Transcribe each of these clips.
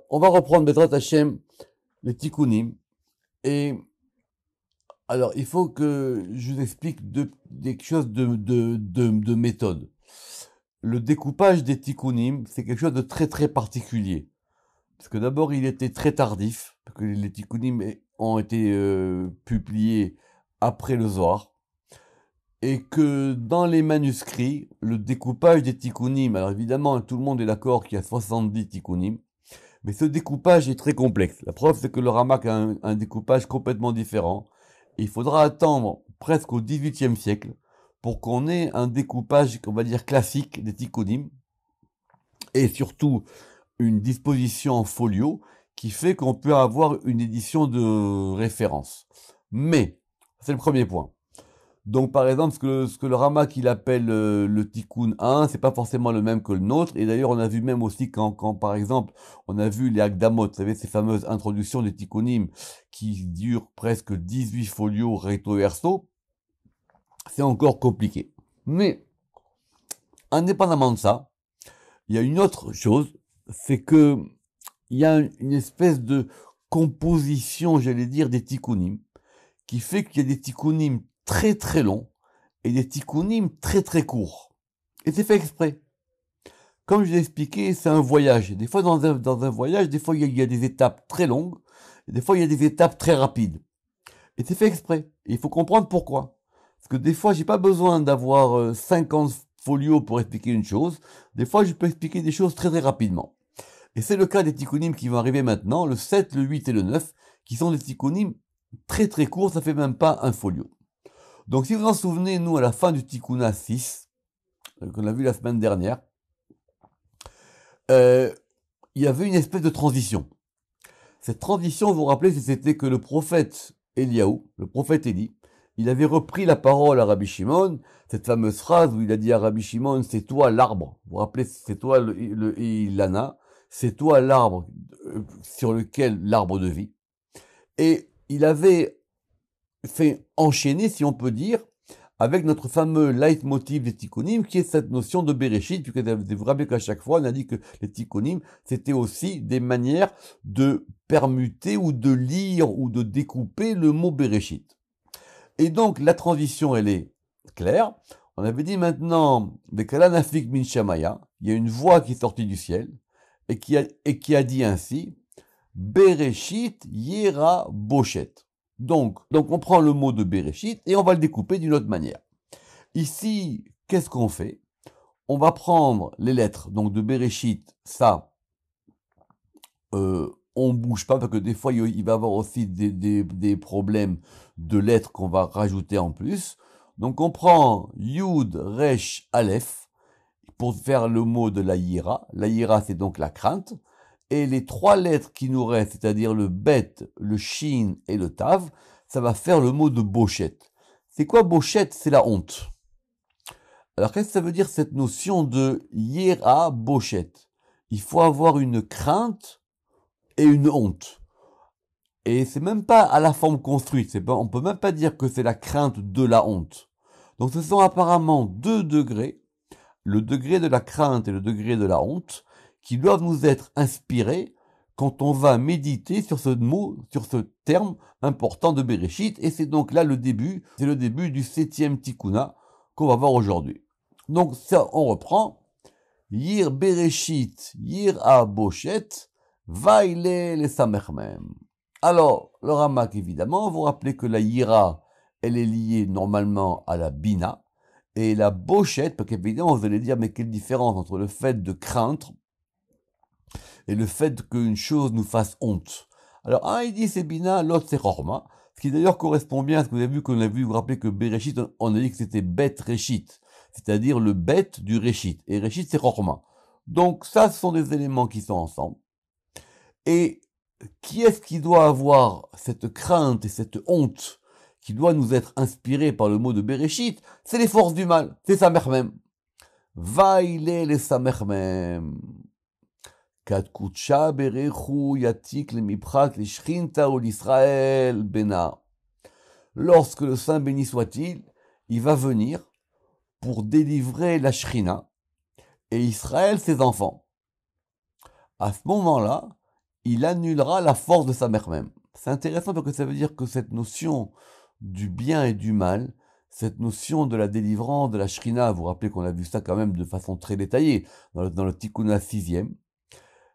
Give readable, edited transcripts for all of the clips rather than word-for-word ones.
On va reprendre Bezrat Hashem, les tikkunim. Et alors, il faut que je vous explique des choses de méthode. Le découpage des tikkunim, c'est quelque chose de très très particulier. Parce que d'abord, il était très tardif, parce que les tikkunim ont été publiés après le Zohar. Et que dans les manuscrits, le découpage des tikkunim, alors évidemment, tout le monde est d'accord qu'il y a 70 tikkunim, mais ce découpage est très complexe. La preuve, c'est que le Ramak a un découpage complètement différent. Il faudra attendre presque au XVIIIe siècle pour qu'on ait un découpage, on va dire, classique des tikkunim, et surtout une disposition en folio qui fait qu'on peut avoir une édition de référence. Mais, c'est le premier point. Donc, par exemple, ce que le Ramak il appelle le Tikkun 1, c'est pas forcément le même que le nôtre. Et d'ailleurs, on a vu même aussi quand par exemple, on a vu les Akdamot, vous savez, ces fameuses introductions des Tikkunim qui durent presque 18 folios recto verso, c'est encore compliqué. Mais, indépendamment de ça, il y a une autre chose, c'est que il y a une espèce de composition, j'allais dire, des Tikkunim, qui fait qu'il y a des Tikkunim très très longs et des tikkunim très très courts. Et c'est fait exprès. Comme je l'ai expliqué, c'est un voyage. Des fois, dans un voyage, des fois, il y a des étapes très longues, et des fois, il y a des étapes très rapides. Et c'est fait exprès. Et il faut comprendre pourquoi. Parce que des fois, j'ai pas besoin d'avoir 50 folios pour expliquer une chose. Des fois, je peux expliquer des choses très très rapidement. Et c'est le cas des tikkunim qui vont arriver maintenant, le 7, le 8 et le 9, qui sont des tikkunim très très courts, ça fait même pas un folio. Donc, si vous en souvenez, nous, à la fin du Tikkun 6, qu'on a vu la semaine dernière, euh, il y avait une espèce de transition. Cette transition, vous vous rappelez, c'était que le prophète Eliaou, le prophète Élie, il avait repris la parole à Rabbi Shimon, cette fameuse phrase où il a dit à Rabbi Shimon, c'est toi l'arbre. Vous vous rappelez, c'est toi le Ilana, c'est toi l'arbre sur lequel l'arbre de vie. Et il avait fait enchaîner, si on peut dire, avec notre fameux leitmotiv des tikkunim, qui est cette notion de Bereshit, puisque vous vous rappelez qu'à chaque fois, on a dit que les tikkunim, c'était aussi des manières de permuter ou de lire ou de découper le mot Bereshit. Et donc, la transition, elle est claire. On avait dit maintenant, Bekalanafik min Shamaya, il y a une voix qui est sortie du ciel, et qui a dit ainsi, Bereshit Yera Boshet. Donc, on prend le mot de Bereshit et on va le découper d'une autre manière. Ici, qu'est-ce qu'on fait? On va prendre les lettres, donc de Bereshit, ça, on bouge pas parce que des fois il va y avoir aussi des problèmes de lettres qu'on va rajouter en plus. Donc on prend Yud, Resh, Aleph pour faire le mot de la Yira. La Yira, c'est donc la crainte. Et les trois lettres qui nous restent, c'est-à-dire le Bet, le Shin et le Tav, ça va faire le mot de Bochet. C'est quoi Bochet? C'est la honte. Alors qu'est-ce que ça veut dire cette notion de Yera Bochet? Il faut avoir une crainte et une honte. Et c'est même pas à la forme construite. On peut même pas dire que c'est la crainte de la honte. Donc ce sont apparemment deux degrés, le degré de la crainte et le degré de la honte, qui doivent nous être inspirés quand on va méditer sur ce mot, sur ce terme important de Bereshit. Et c'est donc là le début, c'est le début du 7e Tikkuna qu'on va voir aujourd'hui. Donc ça, on reprend. Yir Bereshit, Yir a Boshet, Vaile le Samermem. Alors, le Ramak, évidemment, vous rappelez que la Yira, elle est liée normalement à la Bina, et la Boshet, parce qu'évidemment, vous allez dire, mais quelle différence entre le fait de craindre et le fait qu'une chose nous fasse honte. Alors, un, il dit c'est Bina, l'autre c'est Chorma, ce qui d'ailleurs correspond bien à ce que vous avez vu, qu'on a vu, vous vous rappelez que Bereshit, on a dit que c'était Bet Reshit, c'est-à-dire le Bet du Reshit, et Reshit c'est Chorma. Donc, ça, ce sont des éléments qui sont ensemble. Et qui est-ce qui doit avoir cette crainte et cette honte qui doit nous être inspirée par le mot de Bereshit? C'est les forces du mal, c'est sa mère même. Vaile les sa mère même. Katkucha berechu yatik le miprat le shrinta ou l'Israël bena. Lorsque le Saint béni soit-il, il va venir pour délivrer la Shrina et Israël ses enfants. À ce moment-là, il annulera la force de sa mère même. C'est intéressant parce que ça veut dire que cette notion du bien et du mal, cette notion de la délivrance, de la shrina, vous vous rappelez qu'on a vu ça quand même de façon très détaillée dans le Tikkun 6e,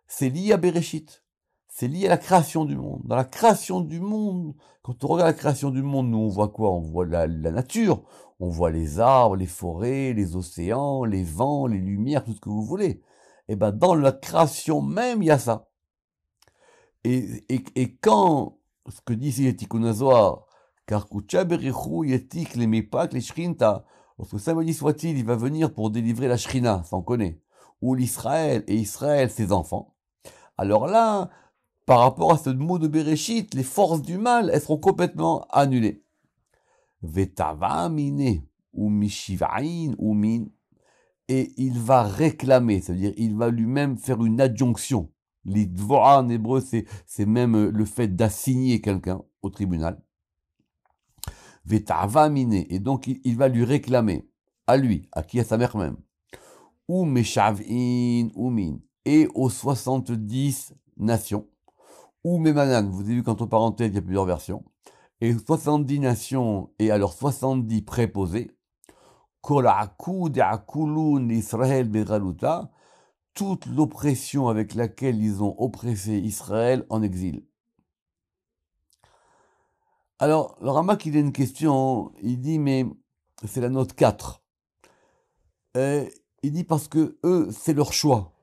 c'est lié à Bereshit. C'est lié à la création du monde. Dans la création du monde, quand on regarde la création du monde, nous on voit quoi? On voit la nature, on voit les arbres, les forêts, les océans, les vents, les lumières, tout ce que vous voulez. Et ben dans la création même, il y a ça. Et quand, ce que dit ici les Tikkun Zohar, car Kucha Berichu Yetik les Mepak les Shrinta, lorsque Saint béni soit-il, il va venir pour délivrer la Shrina, ça on connaît, ou l'Israël, et Israël ses enfants. Alors là, par rapport à ce mot de Bereshit, les forces du mal, elles seront complètement annulées. Vetava mine, ou mishivain, ou min, et il va réclamer, c'est-à-dire il va lui-même faire une adjonction. L'idvora en hébreu, c'est même le fait d'assigner quelqu'un au tribunal. Vetava mine, et donc il va lui réclamer, à lui, à qui? À sa mère même. Ou meshavin, ou min, et aux 70 nations. Ou Memanan, vous avez vu qu'entre parenthèses, il y a plusieurs versions, et 70 nations et alors 70 préposés, toute l'oppression avec laquelle ils ont oppressé Israël en exil. Alors, le Ramak, il a une question, il dit, mais c'est la note 4. Il dit parce que eux, c'est leur choix.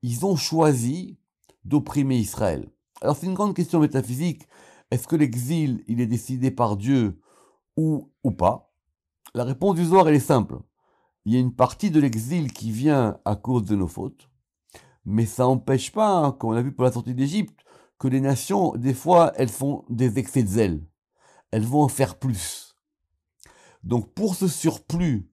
Ils ont choisi d'opprimer Israël. Alors c'est une grande question métaphysique. Est-ce que l'exil, il est décidé par Dieu ou pas? La réponse du Zohar, elle est simple. Il y a une partie de l'exil qui vient à cause de nos fautes, mais ça n'empêche pas, comme on a vu pour la sortie d'Égypte, que les nations, des fois, elles font des excès de zèle. Elles vont en faire plus. Donc pour ce surplus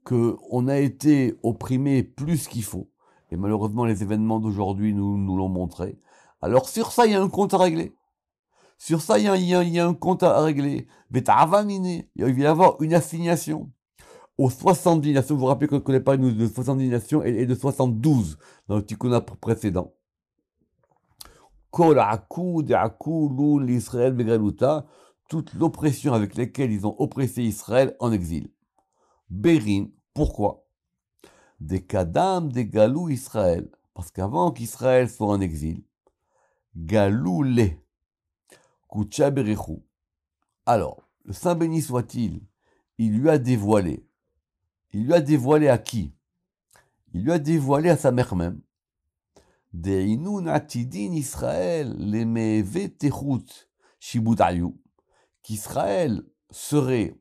qu'on a été opprimé plus qu'il faut, et malheureusement les événements d'aujourd'hui nous l'ont montré, alors sur ça, il y a un compte à régler. Sur ça, il y a un compte à régler. Il va y avoir une assignation aux 70 nations. Vous vous rappelez qu'on connaît pas nous de 70 nations et de 72 dans le Tikkun précédent. Toute l'oppression avec laquelle ils ont oppressé Israël en exil. Bérin, pourquoi? Des Kadam, des Galou Israël. Parce qu'avant qu'Israël soit en exil, Galou les. Kucha Berichu. Alors, le Saint béni soit-il, il lui a dévoilé. Il lui a dévoilé à qui? Il lui a dévoilé à sa mère même. Deinu natidin Israël, les meve techut shibutayu. Que Israël serait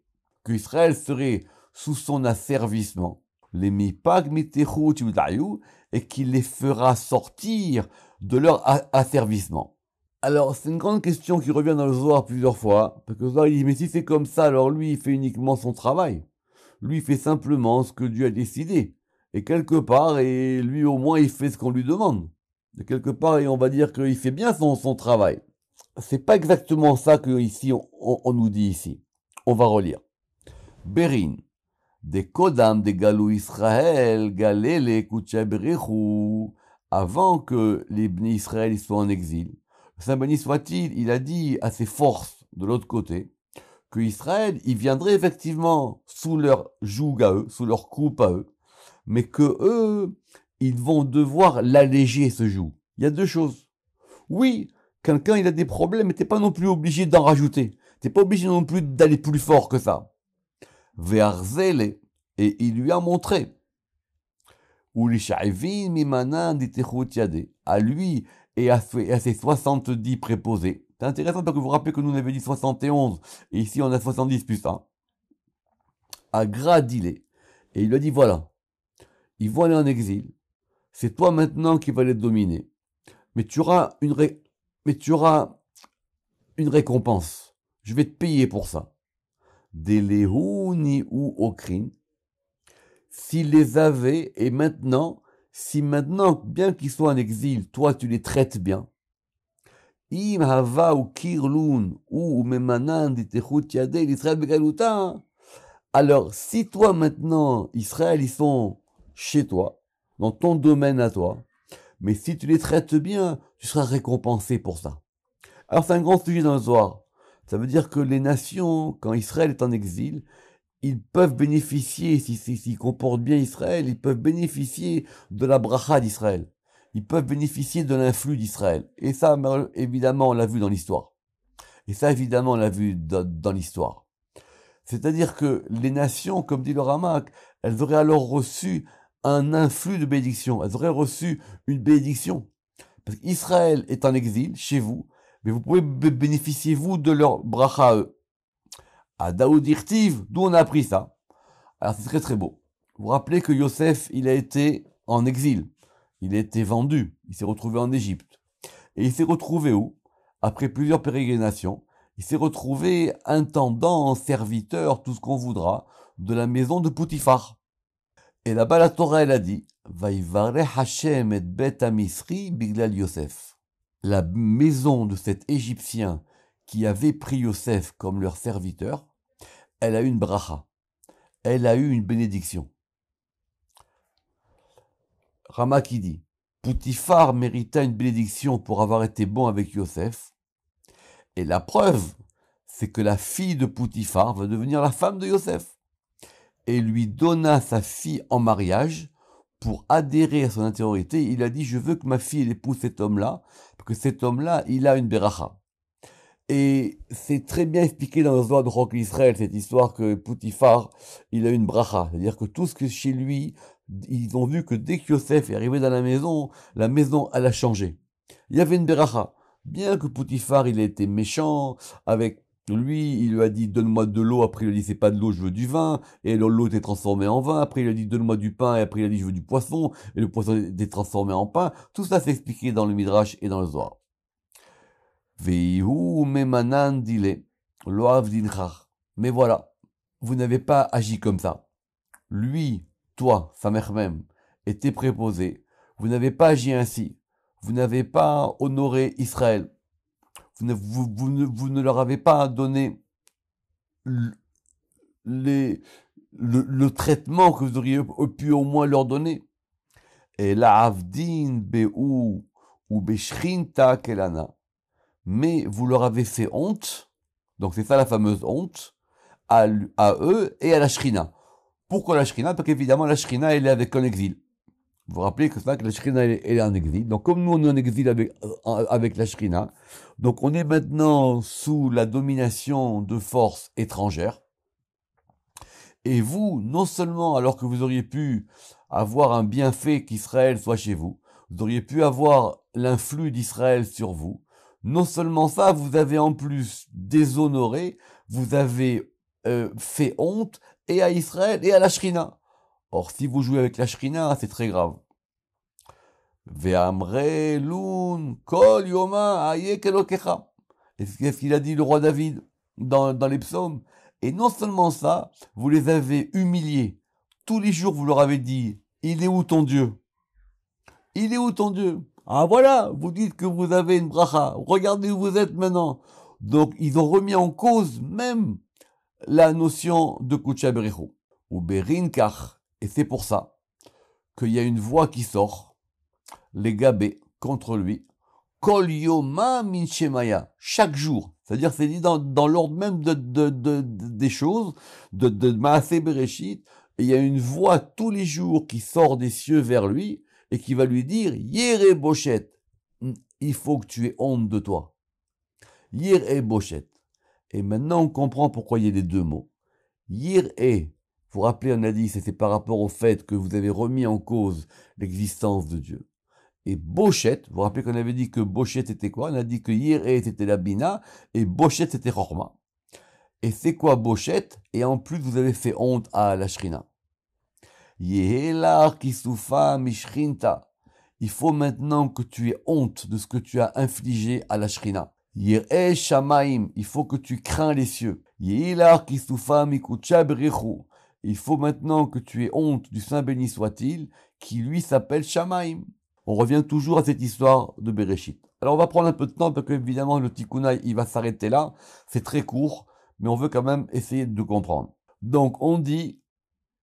sous son asservissement. Les mipag mitechut shibutayu, et qu'il les fera sortir de leur asservissement. Alors, c'est une grande question qui revient dans le Zohar plusieurs fois, parce que le Zohar il dit, mais si c'est comme ça, alors lui, il fait uniquement son travail. Lui, il fait simplement ce que Dieu a décidé. Et quelque part, et lui au moins, il fait ce qu'on lui demande. Et quelque part, et on va dire qu'il fait bien son travail. C'est pas exactement ça que ici on nous dit ici. On va relire. Berin, de Kodam de Galou Israël, Galele Kuchabrichu, avant que les Bnei Israël soient en exil. Saint béni soit-il, il a dit à ses forces de l'autre côté que Israël, il viendrait effectivement sous leur joug à eux, sous leur coupe à eux, mais que eux, ils vont devoir l'alléger ce joug. Il y a deux choses. Oui, quelqu'un il a des problèmes, mais t'es pas non plus obligé d'en rajouter. T'es pas obligé non plus d'aller plus fort que ça. Ve'arzele, et il lui a montré. À lui et à ses 70 préposés. C'est intéressant parce que vous vous rappelez que nous on avait dit 71, et ici on a 70 plus 1. À Gradilé. Et il lui a dit voilà, ils vont aller en exil. C'est toi maintenant qui vas les dominer. Mais tu auras une récompense. Je vais te payer pour ça. Delehouni ou okrin. S'ils les avaient, et maintenant, si maintenant, bien qu'ils soient en exil, toi tu les traites bien, im hava ou kirlun ou memanan ditechut yadei l'Israël begaluta, alors si toi maintenant, Israël, ils sont chez toi, dans ton domaine à toi, mais si tu les traites bien, tu seras récompensé pour ça. Alors c'est un grand sujet dans le Zohar. Ça veut dire que les nations, quand Israël est en exil, ils peuvent bénéficier, s'ils comportent bien Israël, ils peuvent bénéficier de la bracha d'Israël. Ils peuvent bénéficier de l'influx d'Israël. Et ça, évidemment, on l'a vu dans l'histoire. Et ça, évidemment, on l'a vu dans l'histoire. C'est-à-dire que les nations, comme dit le Ramak, elles auraient alors reçu un influx de bénédiction. Elles auraient reçu une bénédiction. Parce qu'Israël est en exil chez vous, mais vous pouvez bénéficier, vous, de leur bracha à eux. À Daoud Irtiv, d'où on a appris ça. Alors c'est très très beau. Vous vous rappelez que Yosef, il a été en exil. Il a été vendu. Il s'est retrouvé en Égypte. Et il s'est retrouvé où? Après plusieurs pérégrinations, il s'est retrouvé intendant, serviteur, tout ce qu'on voudra, de la maison de Poutifar. Et là-bas, la Torah, elle a dit, Vaïvareh Hashem et Bet Amisri Biglal Yosef. La maison de cet Égyptien qui avait pris Yosef comme leur serviteur, elle a eu une bracha. Elle a eu une bénédiction. Rama qui dit, Poutifar mérita une bénédiction pour avoir été bon avec Yosef. Et la preuve, c'est que la fille de Poutifar va devenir la femme de Yosef. Et lui donna sa fille en mariage pour adhérer à son intériorité. Il a dit, je veux que ma fille épouse cet homme-là, parce que cet homme-là, il a une beracha. Et c'est très bien expliqué dans le Zohar de Rock Israël, cette histoire que Poutifar, il a une bracha. C'est-à-dire que tout ce que chez lui, ils ont vu que dès que Yosef est arrivé dans la maison, elle a changé. Il y avait une beracha. Bien que Poutifar, il a été méchant avec lui, il lui a dit donne-moi de l'eau, après il lui a dit c'est pas de l'eau, je veux du vin, et l'eau était transformée en vin, après il lui a dit donne-moi du pain, et après il a dit je veux du poisson, et le poisson était transformé en pain. Tout ça c'est expliqué dans le Midrash et dans le Zohar. Veihu memanan dile, loav dinchar. Mais voilà, vous n'avez pas agi comme ça. Lui, toi, sa mère même, était préposé. Vous n'avez pas agi ainsi. Vous n'avez pas honoré Israël. Vous ne leur avez pas donné le, le traitement que vous auriez pu au moins leur donner. Et la avdin be'u ou beshrinta kelana. Mais vous leur avez fait honte, donc c'est ça la fameuse honte, à eux et à la Shrina. Pourquoi la Shrina? Parce qu'évidemment la Shrina elle est avec un exil. Vous vous rappelez que c'est que la Shrina elle est en exil. Donc comme nous on est en exil avec la Shrina, donc on est maintenant sous la domination de forces étrangères. Et vous, non seulement alors que vous auriez pu avoir un bienfait qu'Israël soit chez vous, vous auriez pu avoir l'influx d'Israël sur vous, non seulement ça, vous avez en plus déshonoré, vous avez fait honte et à Israël et à la Shrina. Or, si vous jouez avec la Shrina, c'est très grave. Ve'amre lun kol yoma aye kelokecha. Et c'est ce qu'il a dit le roi David dans les psaumes. Et non seulement ça, vous les avez humiliés. Tous les jours, vous leur avez dit, il est où ton Dieu? Il est où ton Dieu? Ah voilà, vous dites que vous avez une bracha. Regardez où vous êtes maintenant. Donc, ils ont remis en cause même la notion de Kucha Berichu. Ou Berinkach. Et c'est pour ça qu'il y a une voix qui sort, les gabés, contre lui. Kol Yoma Min Shemaya. Chaque jour. C'est-à-dire, c'est dit dans l'ordre même des choses, de Maaseh Bereshit. Et il y a une voix tous les jours qui sort des cieux vers lui et qui va lui dire Yere Bochet, il faut que tu aies honte de toi. Yere Bochet. Et maintenant, on comprend pourquoi il y a les deux mots. Yere, vous vous rappelez, on a dit, c'est par rapport au fait que vous avez remis en cause l'existence de Dieu. Et Bochet, vous vous rappelez qu'on avait dit que Bochet c'était quoi? On a dit que Yere c'était la Bina et Bochet c'était Chorma. Et c'est quoi Bochet? Et en plus, vous avez fait honte à la Shrina. Yehelar kisufa mishrinta. Il faut maintenant que tu aies honte de ce que tu as infligé à la Shrina. Yireh shamaim. Il faut que tu crains les cieux. Yehelar kisufa mikucha berichu. Il faut maintenant que tu aies honte du Saint béni soit-il, qui lui s'appelle Shamaim. On revient toujours à cette histoire de Bereshit. Alors on va prendre un peu de temps parce qu'évidemment le Tikkunaï il va s'arrêter là. C'est très court, mais on veut quand même essayer de comprendre. Donc on dit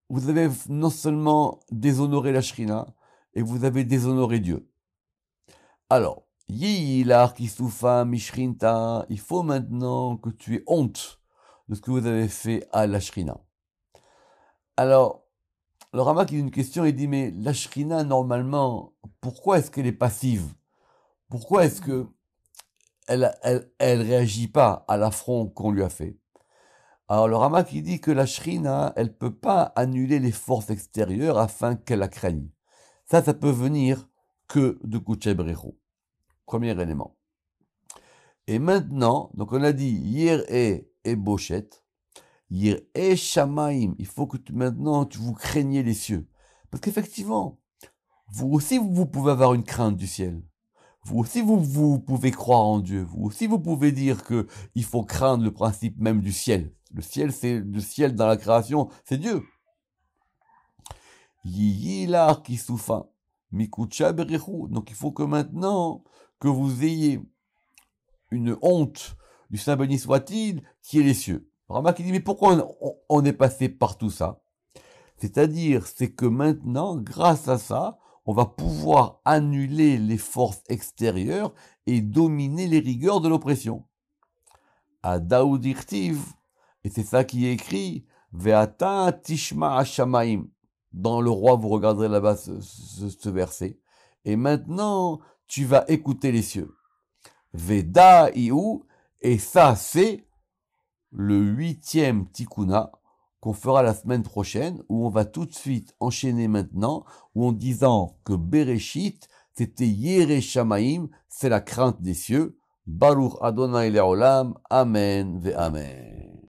vous avez non seulement déshonoré la Shrina, et vous avez déshonoré Dieu. Alors, Yilar Kisoufa Mishrinta, il faut maintenant que tu aies honte de ce que vous avez fait à la Shrina. Alors, le Rama qui a une question, il dit, mais la Shrina, normalement, pourquoi est-ce qu'elle est passive? Pourquoi est-ce que elle réagit pas à l'affront qu'on lui a fait? Alors, le Rama qui dit que la Shrina, elle peut pas annuler les forces extérieures afin qu'elle la craigne. Ça peut venir que de Kuchebrechou. Premier élément. Et maintenant, donc on a dit Yer et Bochet. Yer et Shamaim. Il faut que maintenant vous craigniez les cieux. Parce qu'effectivement, vous aussi vous pouvez avoir une crainte du ciel. Vous aussi vous pouvez croire en Dieu. Vous aussi vous pouvez dire que il faut craindre le principe même du ciel. Le ciel dans la création, c'est Dieu. Yilar Kisoufa. Mikucha Berechu. Donc il faut que maintenant que vous ayez une honte du Saint béni soit-il qui est les cieux. Rama qui dit mais pourquoi on est passé par tout ça? C'est-à-dire c'est que maintenant grâce à ça on va pouvoir annuler les forces extérieures et dominer les rigueurs de l'oppression. À Daoud Irtiv, et c'est ça qui est écrit Ve'ata tishma hashamaim. Dans le roi, vous regarderez là-bas ce verset. Et maintenant, tu vas écouter les cieux. Veda iou, et ça c'est le 8e tikkuna qu'on fera la semaine prochaine, où on va tout de suite enchaîner maintenant, où en disant que Bereshit, c'était Yere Shamaim, c'est la crainte des cieux. Baruch Adonai Le'olam, Amen ve Amen.